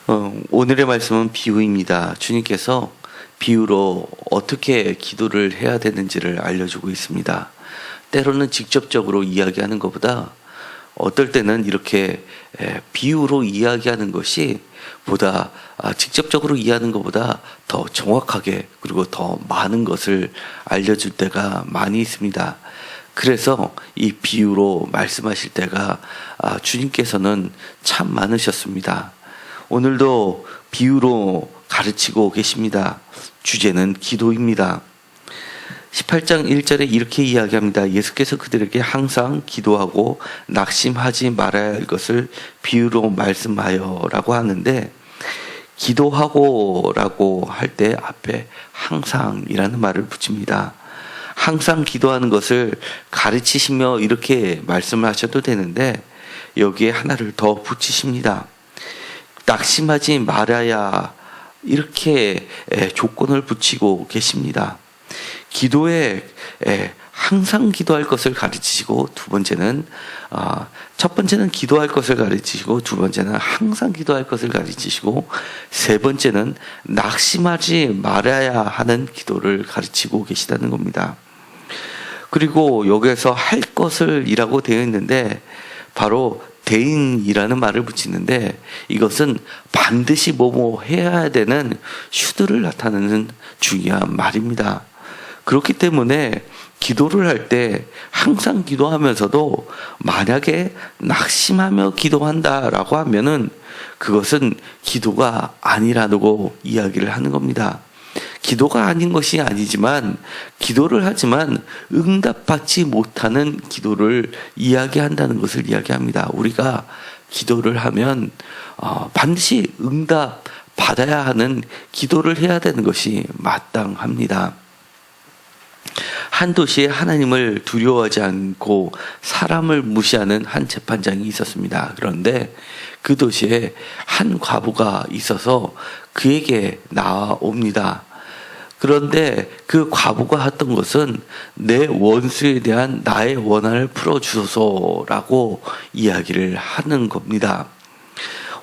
오늘의 말씀은 비유입니다. 주님께서 비유로 어떻게 기도를 해야 되는지를 알려주고 있습니다. 때로는 직접적으로 이야기하는 것보다 어떨 때는 이렇게 비유로 이야기하는 것이 보다 직접적으로 이해하는 것보다 더 정확하게 그리고 더 많은 것을 알려줄 때가 많이 있습니다. 그래서 이 비유로 말씀하실 때가 주님께서는 참 많으셨습니다. 오늘도 비유로 가르치고 계십니다. 주제는 기도입니다. 18장 1절에 이렇게 이야기합니다. 예수께서 그들에게 항상 기도하고 낙심하지 말아야 할 것을 비유로 말씀하여 라고 하는데, 기도하고 라고 할 때 앞에 항상이라는 말을 붙입니다. 항상 기도하는 것을 가르치시며 이렇게 말씀을 하셔도 되는데 여기에 하나를 더 붙이십니다. 낙심하지 말아야 이렇게 조건을 붙이고 계십니다. 기도에 항상 기도할 것을 가르치시고 첫 번째는 기도할 것을 가르치시고 두 번째는 항상 기도할 것을 가르치시고 세 번째는 낙심하지 말아야 하는 기도를 가르치고 계시다는 겁니다. 그리고 여기에서 할 것을 이라고 되어 있는데 바로 대인이라는 말을 붙이는데 이것은 반드시 뭐뭐 해야 되는 슈드를 나타내는 중요한 말입니다. 그렇기 때문에 기도를 할 때 항상 기도하면서도 만약에 낙심하며 기도한다라고 하면은 그것은 기도가 아니라고 이야기를 하는 겁니다. 기도가 아닌 것이 아니지만 기도를 하지만 응답받지 못하는 기도를 이야기한다는 것을 이야기합니다. 우리가 기도를 하면 반드시 응답 받아야 하는 기도를 해야 되는 것이 마땅합니다. 한 도시에 하나님을 두려워하지 않고 사람을 무시하는 한 재판장이 있었습니다. 그런데 그 도시에 한 과부가 있어서 그에게 나옵니다. 그런데 그 과부가 했던 것은 내 원수에 대한 나의 원한을 풀어주소서라고 이야기를 하는 겁니다.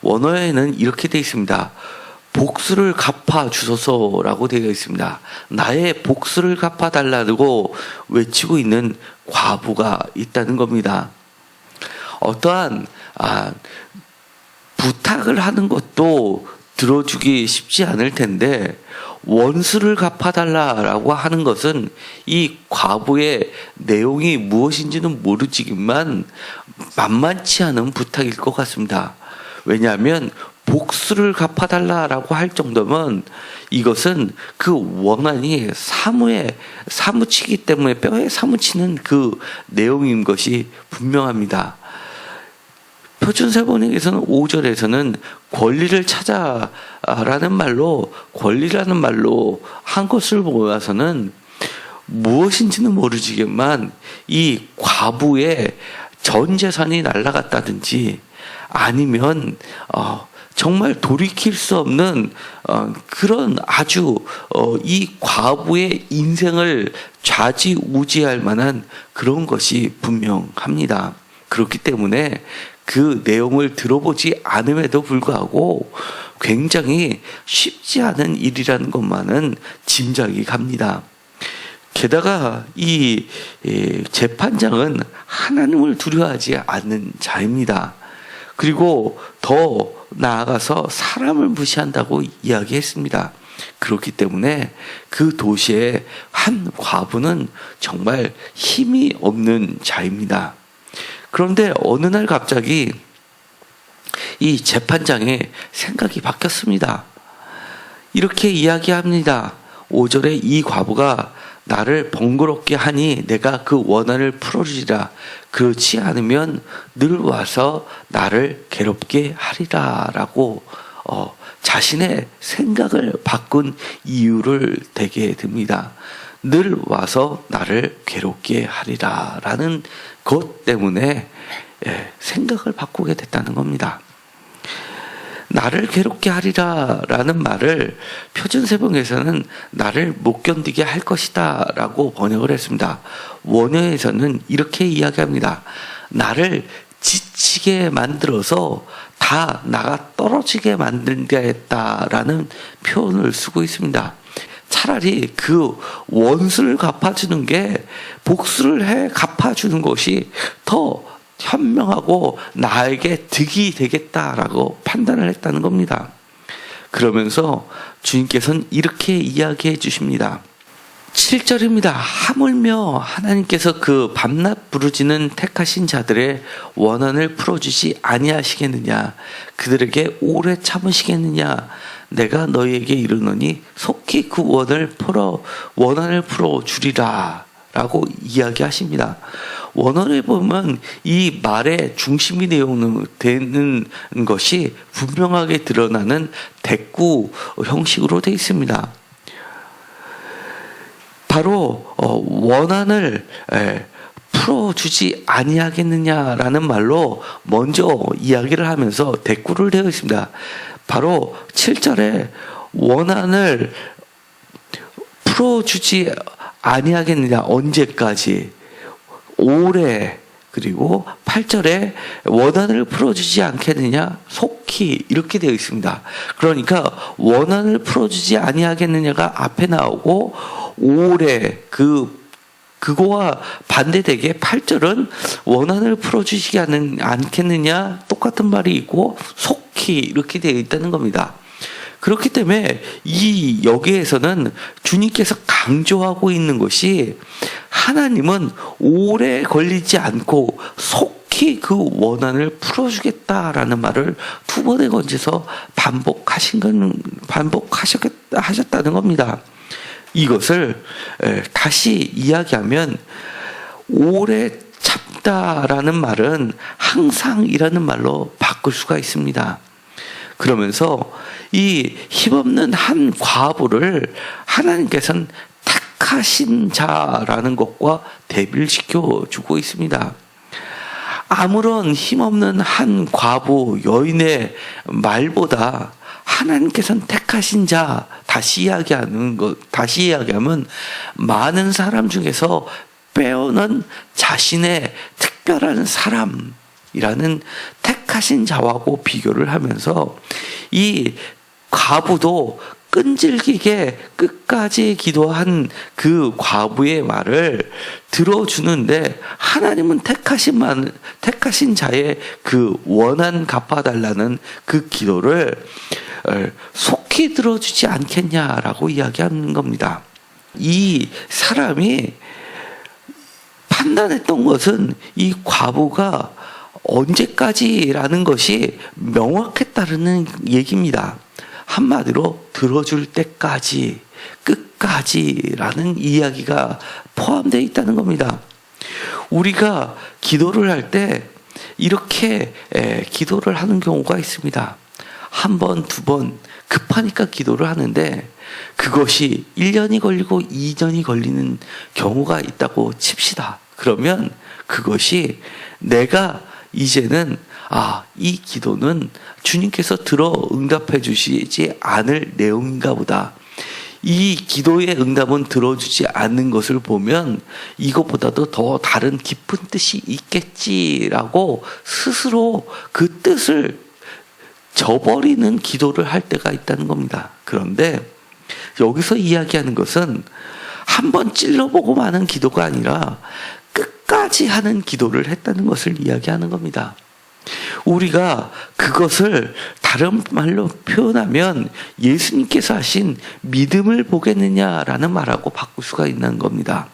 원어에는 이렇게 되어 있습니다. 복수를 갚아주소서라고 되어 있습니다. 나의 복수를 갚아달라고 외치고 있는 과부가 있다는 겁니다. 어떠한 부탁을 하는 것도 들어주기 쉽지 않을 텐데 원수를 갚아달라고 하는 것은 이 과부의 내용이 무엇인지는 모르지만 만만치 않은 부탁일 것 같습니다. 왜냐하면 복수를 갚아달라고 할 정도면 이것은 그 원한이 사무치기 때문에 뼈에 사무치는 그 내용인 것이 분명합니다. 표준세번역에서는 5절에서는 권리를 찾아라는 말로 권리라는 말로 한 것을 모아서는 무엇인지는 모르지만 이 과부의 전 재산이 날아갔다든지 아니면 정말 돌이킬 수 없는 그런 아주 이 과부의 인생을 좌지우지할 만한 그런 것이 분명합니다. 그렇기 때문에 그 내용을 들어보지 않음에도 불구하고 굉장히 쉽지 않은 일이라는 것만은 짐작이 갑니다. 게다가 이 재판장은 하나님을 두려워하지 않는 자입니다. 그리고 더 나아가서 사람을 무시한다고 이야기했습니다. 그렇기 때문에 그 도시의 한 과부는 정말 힘이 없는 자입니다. 그런데 어느 날 갑자기 이 재판장의 생각이 바뀌었습니다. 이렇게 이야기합니다. 5절에 이 과부가 나를 번거롭게 하니 내가 그 원한을 풀어주리라. 그렇지 않으면 늘 와서 나를 괴롭게 하리라 라고 자신의 생각을 바꾼 이유를 대게 됩니다. 늘 와서 나를 괴롭게 하리라 라는 것 때문에 생각을 바꾸게 됐다는 겁니다. 나를 괴롭게 하리라 라는 말을 표준세번역에서는 나를 못 견디게 할 것이다 라고 번역을 했습니다. 원어에서는 이렇게 이야기합니다. 나를 지치게 만들어서 다 나가 떨어지게 만들겠다라는 표현을 쓰고 있습니다. 차라리 그 원수를 갚아주는 게 복수를 해 갚아주는 것이 더 현명하고 나에게 득이 되겠다라고 판단을 했다는 겁니다. 그러면서 주님께서는 이렇게 이야기해 주십니다. 7절입니다. 하물며 하나님께서 그 밤낮 부르짖는 택하신 자들의 원한을 풀어주지 아니하시겠느냐, 그들에게 오래 참으시겠느냐. 내가 너희에게 이르노니 속히 그 원한을 풀어 주리라 라고 이야기하십니다. 원어를 보면 이 말의 중심이 되는 것이 분명하게 드러나는 대꾸 형식으로 되어 있습니다. 바로 원한을 풀어주지 아니하겠느냐라는 말로 먼저 이야기를 하면서 대꾸를 되어 있습니다. 바로 7절에 원한을 풀어주지 아니하겠느냐, 언제까지, 오래, 그리고 8절에 원한을 풀어주지 않겠느냐, 속히, 이렇게 되어 있습니다. 그러니까 원한을 풀어주지 아니하겠느냐가 앞에 나오고 오래, 그거와 반대되게 8절은 원한을 풀어주시지 않겠느냐, 똑같은 말이 있고 속히 이렇게 되어 있다는 겁니다. 그렇기 때문에 여기에서는 주님께서 강조하고 있는 것이 하나님은 오래 걸리지 않고 속히 그 원한을 풀어주겠다라는 말을 두 번에 걸쳐서 반복하셨다는 겁니다. 이것을 다시 이야기하면 오래 참다라는 말은 항상이라는 말로 바꿀 수가 있습니다. 그러면서 이 힘없는 한 과부를 하나님께서는 택하신 자라는 것과 대비를 시켜주고 있습니다. 아무런 힘없는 한 과부 여인의 말보다 하나님께서는 택하신 자, 다시 이야기하면 많은 사람 중에서 빼어난 자신의 특별한 사람이라는 택하신 자하고 비교를 하면서 이 과부도 끈질기게 끝까지 기도한 그 과부의 말을 들어주는데, 하나님은 택하신 자의 그 원한 갚아달라는 그 기도를 속히 들어주지 않겠냐라고 이야기하는 겁니다. 이 사람이 판단했던 것은 이 과부가 언제까지라는 것이 명확했다는 얘기입니다. 한마디로 들어줄 때까지, 끝까지라는 이야기가 포함되어 있다는 겁니다. 우리가 기도를 할 때 이렇게 기도를 하는 경우가 있습니다. 한 번, 두 번 급하니까 기도를 하는데 그것이 1년이 걸리고 2년이 걸리는 경우가 있다고 칩시다. 그러면 그것이 내가 이제는 이 기도는 주님께서 들어 응답해 주시지 않을 내용인가 보다. 이 기도의 응답은 들어주지 않는 것을 보면 이것보다도 더 다른 깊은 뜻이 있겠지라고 스스로 그 뜻을 저버리는 기도를 할 때가 있다는 겁니다. 그런데 여기서 이야기하는 것은 한번 찔러보고 마는 기도가 아니라 끝까지 하는 기도를 했다는 것을 이야기하는 겁니다. 우리가 그것을 다른 말로 표현하면 예수님께서 하신 믿음을 보겠느냐라는 말하고 바꿀 수가 있는 겁니다.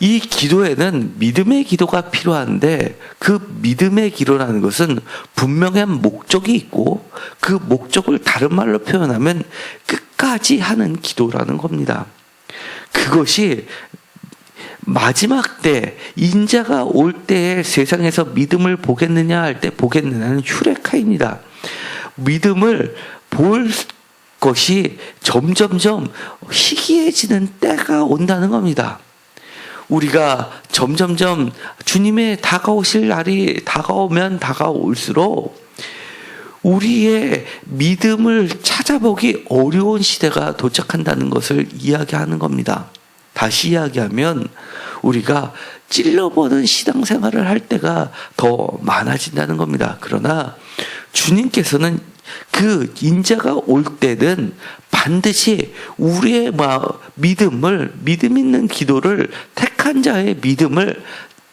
이 기도에는 믿음의 기도가 필요한데 그 믿음의 기도라는 것은 분명한 목적이 있고 그 목적을 다른 말로 표현하면 끝까지 하는 기도라는 겁니다. 그것이 마지막 때 인자가 올 때에 세상에서 믿음을 보겠느냐 할 때 보겠느냐는 휴레카입니다. 믿음을 볼 것이 점점점 희귀해지는 때가 온다는 겁니다. 우리가 점점점 주님의 다가오실 날이 다가오면 다가올수록 우리의 믿음을 찾아보기 어려운 시대가 도착한다는 것을 이야기하는 겁니다. 다시 이야기하면 우리가 찔러보는 신앙생활을 할 때가 더 많아진다는 겁니다. 그러나 주님께서는 그 인자가 올 때는 반드시 우리의 믿음 있는 기도를 택한 자의 믿음을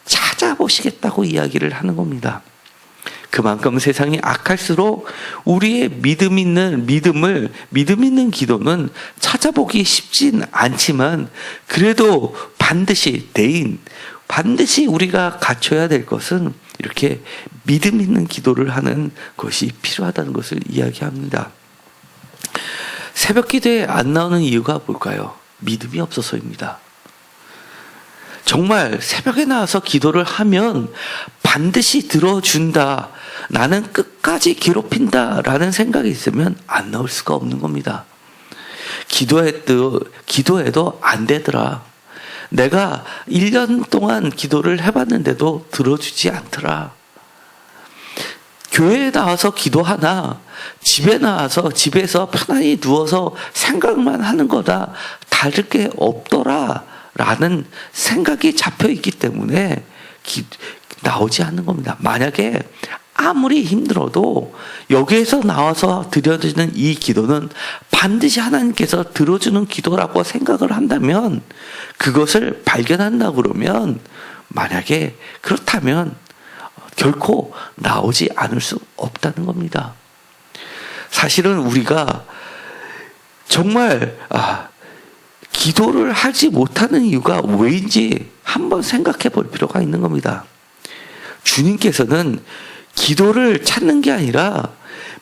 찾아보시겠다고 이야기를 하는 겁니다. 그만큼 세상이 악할수록 우리의 믿음 있는 기도는 찾아보기 쉽진 않지만 그래도 반드시 우리가 갖춰야 될 것은 이렇게 믿음 있는 기도를 하는 것이 필요하다는 것을 이야기합니다. 새벽 기도에 안 나오는 이유가 뭘까요? 믿음이 없어서입니다. 정말 새벽에 나와서 기도를 하면 반드시 들어준다. 나는 끝까지 괴롭힌다. 라는 생각이 있으면 안 나올 수가 없는 겁니다. 기도해도 안 되더라. 내가 1년 동안 기도를 해봤는데도 들어주지 않더라. 교회에 나와서 기도하나 집에 나와서 집에서 편안히 누워서 생각만 하는 거다. 다를 게 없더라. 라는 생각이 잡혀 있기 때문에 나오지 않는 겁니다. 만약에 아무리 힘들어도 여기에서 나와서 드려지는 이 기도는 반드시 하나님께서 들어주는 기도라고 생각을 한다면 그것을 발견한다 그러면 만약에 그렇다면 결코 나오지 않을 수 없다는 겁니다. 사실은 우리가 정말 기도를 하지 못하는 이유가 왜인지 한번 생각해 볼 필요가 있는 겁니다. 주님께서는 기도를 찾는 게 아니라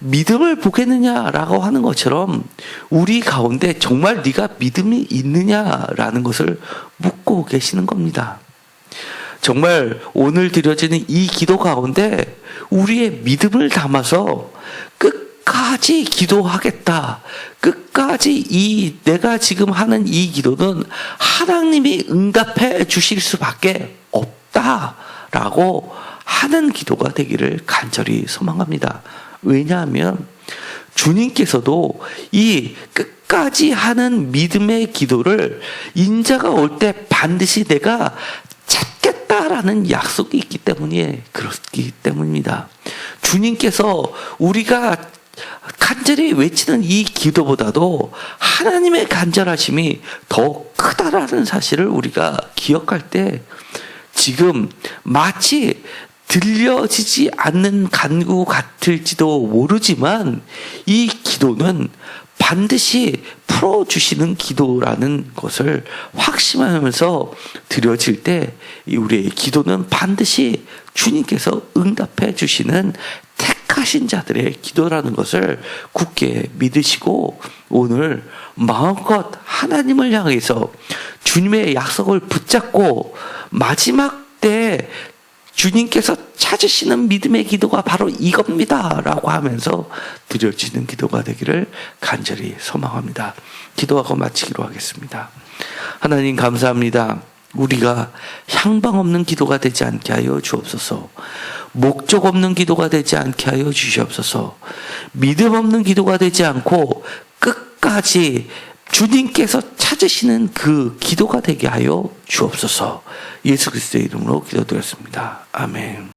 믿음을 보겠느냐라고 하는 것처럼 우리 가운데 정말 네가 믿음이 있느냐라는 것을 묻고 계시는 겁니다. 정말 오늘 드려지는 이 기도 가운데 우리의 믿음을 담아서 끝까지 기도하겠다. 끝까지 내가 지금 하는 이 기도는 하나님이 응답해 주실 수밖에 없다라고 하는 기도가 되기를 간절히 소망합니다. 왜냐하면 주님께서도 이 끝까지 하는 믿음의 기도를 인자가 올 때 반드시 내가 찾겠다라는 약속이 있기 때문에 그렇기 때문입니다. 주님께서 우리가 간절히 외치는 이 기도보다도 하나님의 간절하심이 더 크다라는 사실을 우리가 기억할 때 지금 마치 들려지지 않는 간구 같을지도 모르지만 이 기도는 반드시 풀어주시는 기도라는 것을 확신하면서 드려질 때 우리의 기도는 반드시 주님께서 응답해 주시는 택하신 자들의 기도라는 것을 굳게 믿으시고 오늘 마음껏 하나님을 향해서 주님의 약속을 붙잡고 마지막 때 주님께서 찾으시는 믿음의 기도가 바로 이겁니다 라고 하면서 드려지는 기도가 되기를 간절히 소망합니다. 기도하고 마치기로 하겠습니다. 하나님 감사합니다. 우리가 향방 없는 기도가 되지 않게 하여 주옵소서. 목적 없는 기도가 되지 않게 하여 주시옵소서. 믿음 없는 기도가 되지 않고 끝까지 주님께서 찾으시는 그 기도가 되게 하여 주옵소서. 예수 그리스도의 이름으로 기도드렸습니다. 아멘.